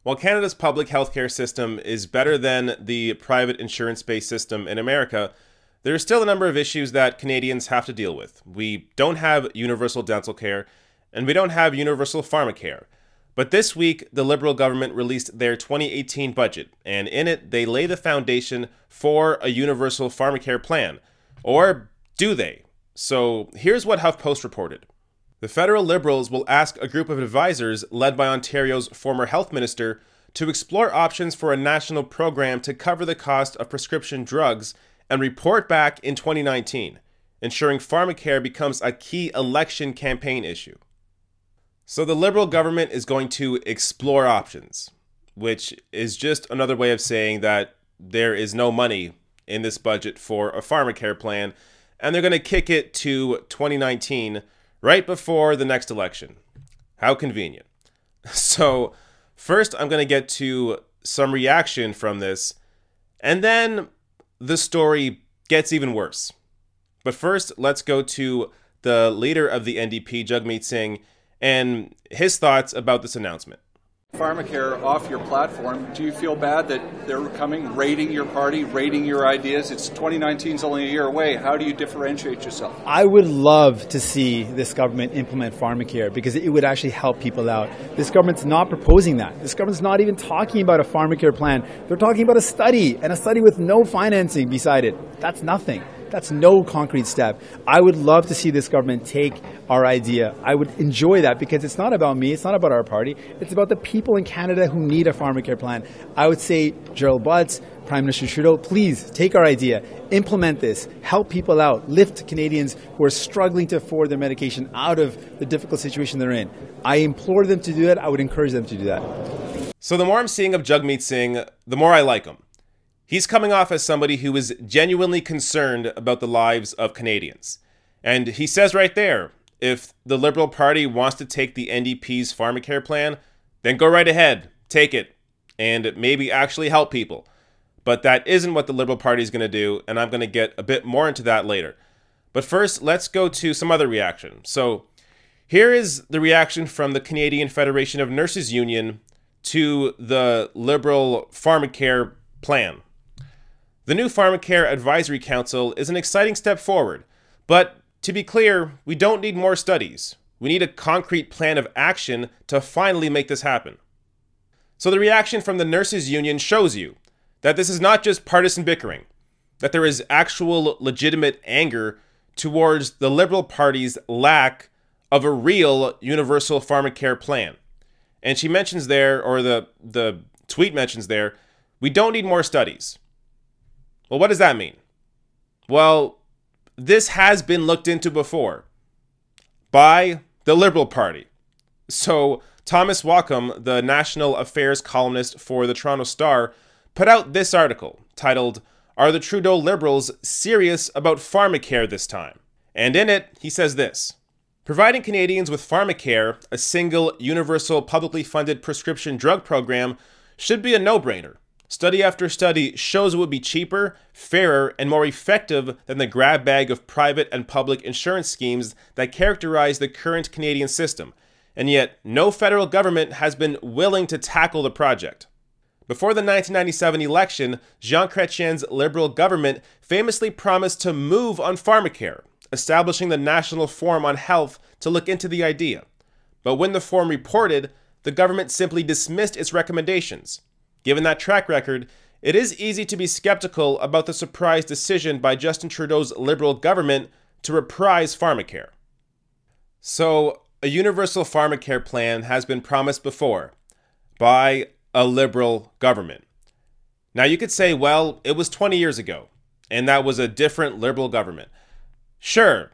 While Canada's public healthcare system is better than the private insurance-based system in America, there are still a number of issues that Canadians have to deal with. We don't have universal dental care, and we don't have universal pharmacare. But this week, the Liberal government released their 2018 budget, and in it, they lay the foundation for a universal pharmacare plan. Or do they? So here's what HuffPost reported. The federal Liberals will ask a group of advisors led by Ontario's former health minister to explore options for a national program to cover the cost of prescription drugs and report back in 2019, ensuring pharmacare becomes a key election campaign issue. So the Liberal government is going to explore options, which is just another way of saying that there is no money in this budget for a pharmacare plan, and they're going to kick it to 2019 right before the next election. How convenient. So first, I'm going to get to some reaction from this, and then the story gets even worse. But first, let's go to the leader of the NDP, Jagmeet Singh, and his thoughts about this announcement. Pharmacare off your platform. Do you feel bad that they're coming, raiding your party, raiding your ideas? It's 2019 is only a year away. How do you differentiate yourself? I would love to see this government implement pharmacare because it would actually help people out. This government's not proposing that. This government's not even talking about a pharmacare plan. They're talking about a study, and a study with no financing beside it. That's nothing. That's no concrete step. I would love to see this government take our idea. I would enjoy that because it's not about me. It's not about our party. It's about the people in Canada who need a pharmacare plan. I would say, Gerald Butts, Prime Minister Trudeau, please take our idea, implement this, help people out, lift Canadians who are struggling to afford their medication out of the difficult situation they're in. I implore them to do that. I would encourage them to do that. So the more I'm seeing of Jagmeet Singh, the more I like him. He's coming off as somebody who is genuinely concerned about the lives of Canadians. And he says right there, if the Liberal Party wants to take the NDP's pharmacare plan, then go right ahead, take it, and maybe actually help people. But that isn't what the Liberal Party is going to do, and I'm going to get a bit more into that later. But first, let's go to some other reaction. So here is the reaction from the Canadian Federation of Nurses Union to the Liberal pharmacare plan. The new Pharmacare Advisory Council is an exciting step forward, but to be clear, we don't need more studies. We need a concrete plan of action to finally make this happen. So the reaction from the Nurses Union shows you that this is not just partisan bickering, that there is actual legitimate anger towards the Liberal Party's lack of a real universal pharmacare plan. And she mentions there, or the tweet mentions there, we don't need more studies. Well, what does that mean? Well, this has been looked into before by the Liberal Party. So Thomas Wacom, the national affairs columnist for the Toronto Star, put out this article titled, "Are the Trudeau Liberals serious about pharmacare this time?" And in it, he says this: providing Canadians with pharmacare, a single, universal, publicly funded prescription drug program, should be a no-brainer. Study after study shows it would be cheaper, fairer, and more effective than the grab bag of private and public insurance schemes that characterize the current Canadian system, and yet no federal government has been willing to tackle the project. Before the 1997 election, Jean Chrétien's Liberal government famously promised to move on pharmacare, establishing the National Forum on Health to look into the idea. But when the forum reported, the government simply dismissed its recommendations. Given that track record, it is easy to be skeptical about the surprise decision by Justin Trudeau's Liberal government to reprise pharmacare. So, a universal pharmacare plan has been promised before by a Liberal government. Now you could say, well, it was 20 years ago, and that was a different Liberal government. Sure,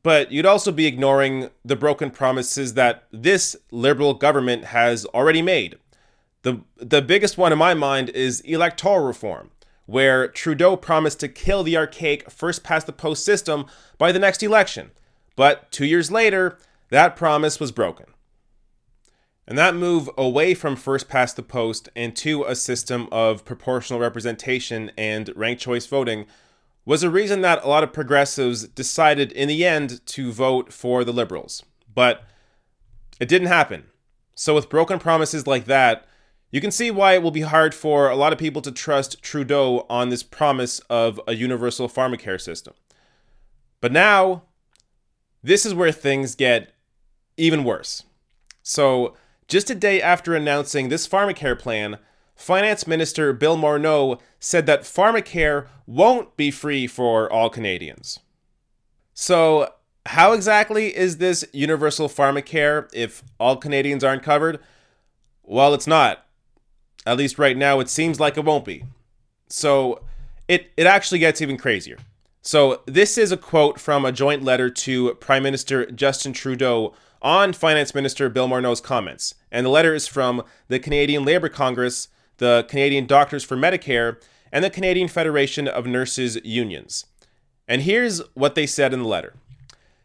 but you'd also be ignoring the broken promises that this Liberal government has already made. The biggest one in my mind is Electoral Reform, where Trudeau promised to kill the archaic first-past-the-post system by the next election. But 2 years later, that promise was broken. And that move away from first-past-the-post and to a system of proportional representation and ranked choice voting was a reason that a lot of progressives decided in the end to vote for the Liberals. But it didn't happen. So with broken promises like that, You can see why it will be hard for a lot of people to trust Trudeau on this promise of a universal pharmacare system. But now, this is where things get even worse. So, just a day after announcing this pharmacare plan, Finance Minister Bill Morneau said that pharmacare won't be free for all Canadians. So, how exactly is this universal pharmacare if all Canadians aren't covered? Well, it's not. At least right now, it seems like it won't be. So, it actually gets even crazier. So, this is a quote from a joint letter to Prime Minister Justin Trudeau on Finance Minister Bill Morneau's comments. And the letter is from the Canadian Labour Congress, the Canadian Doctors for Medicare, and the Canadian Federation of Nurses Unions. And here's what they said in the letter.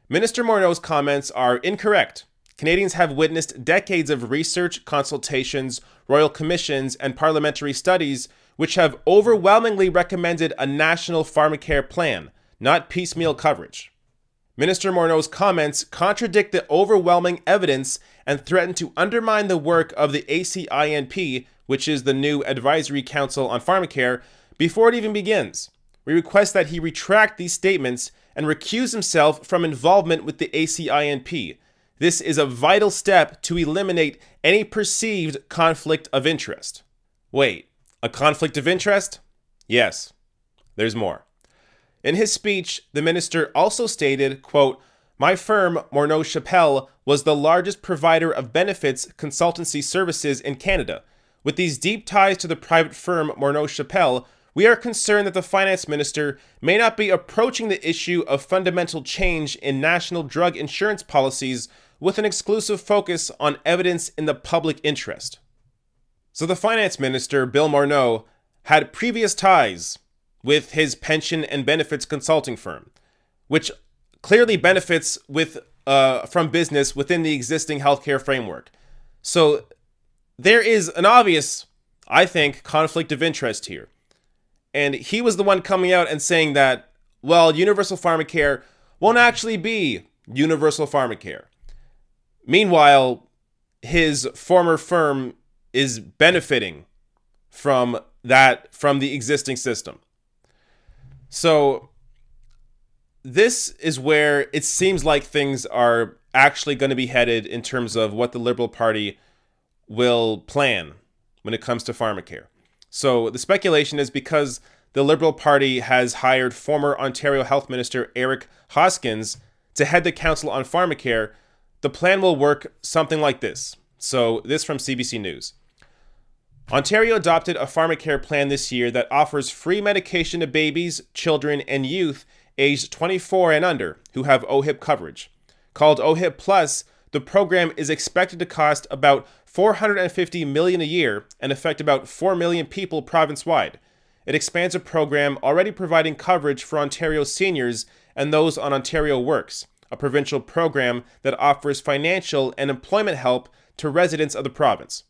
Minister Morneau's comments are incorrect. Canadians have witnessed decades of research, consultations, royal commissions, and parliamentary studies which have overwhelmingly recommended a national pharmacare plan, not piecemeal coverage. Minister Morneau's comments contradict the overwhelming evidence and threaten to undermine the work of the ACINP, which is the new Advisory Council on Pharmacare, before it even begins. We request that he retract these statements and recuse himself from involvement with the ACINP. This is a vital step to eliminate any perceived conflict of interest. Wait, a conflict of interest? Yes, there's more. In his speech, the minister also stated, quote, "My firm, Morneau Chappelle, was the largest provider of benefits consultancy services in Canada. With these deep ties to the private firm Morneau Chappelle, we are concerned that the finance minister may not be approaching the issue of fundamental change in national drug insurance policies with an exclusive focus on evidence in the public interest." So the finance minister, Bill Morneau, had previous ties with his pension and benefits consulting firm, which clearly benefits from business within the existing healthcare framework. So there is an obvious, I think, conflict of interest here. And he was the one coming out and saying that, well, universal pharmacare won't actually be universal pharmacare. Meanwhile, his former firm is benefiting from the existing system. So this is where it seems like things are actually going to be headed in terms of what the Liberal Party will plan when it comes to pharmacare. So the speculation is because the Liberal Party has hired former Ontario Health Minister Eric Hoskins to head the Council on Pharmacare, the plan will work something like this. So this from CBC News. Ontario adopted a pharmacare plan this year that offers free medication to babies, children, and youth aged 24 and under who have OHIP coverage. Called OHIP Plus, the program is expected to cost about $450 million a year and affect about 4 million people province-wide. It expands a program already providing coverage for Ontario seniors and those on Ontario Works, a provincial program that offers financial and employment help to residents of the province.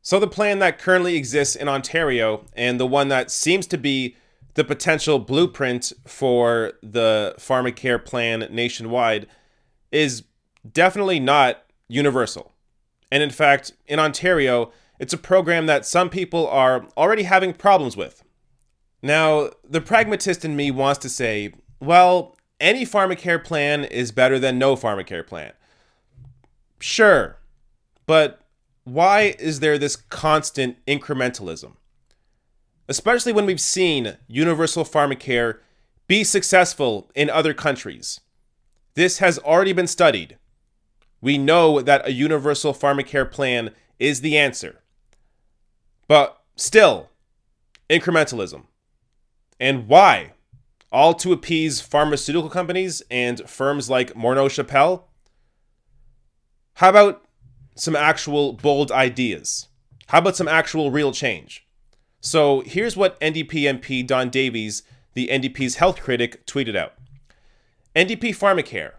So the plan that currently exists in Ontario, and the one that seems to be the potential blueprint for the pharmacare plan nationwide, is definitely not universal. And in fact, in Ontario, it's a program that some people are already having problems with. Now, the pragmatist in me wants to say, well, any pharmacare plan is better than no pharmacare plan. Sure, but why is there this constant incrementalism? Especially when we've seen universal pharmacare be successful in other countries. This has already been studied. We know that a universal pharmacare plan is the answer. But still, incrementalism. And why? All to appease pharmaceutical companies and firms like Morneau Chappelle? How about some actual bold ideas? How about some actual real change? So here's what Ndp MP Don Davies, the NDP's health critic, tweeted out. Ndp Pharmacare,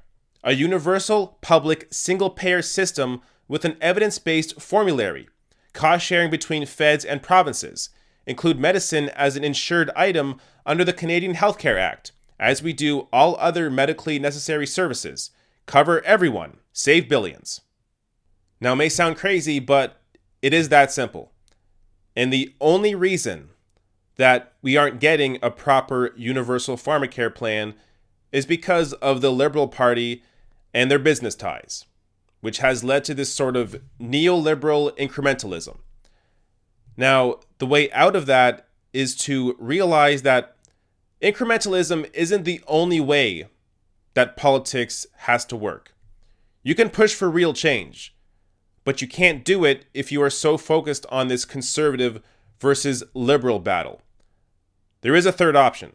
a universal, public, single-payer system with an evidence-based formulary, cost-sharing between feds and provinces, include medicine as an insured item under the Canadian Healthcare Act, as we do all other medically necessary services, cover everyone, save billions. Now, it may sound crazy, but it is that simple. And the only reason that we aren't getting a proper universal pharmacare plan is because of the Liberal Party and their business ties, which has led to this sort of neoliberal incrementalism. Now, the way out of that is to realize that incrementalism isn't the only way that politics has to work. You can push for real change, but you can't do it if you are so focused on this conservative versus liberal battle. There is a third option.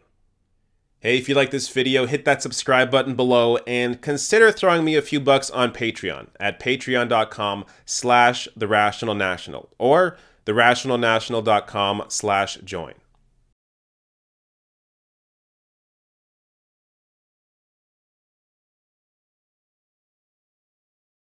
Hey, if you like this video, hit that subscribe button below and consider throwing me a few bucks on Patreon at patreon.com/therationalnational or therationalnational.com/join.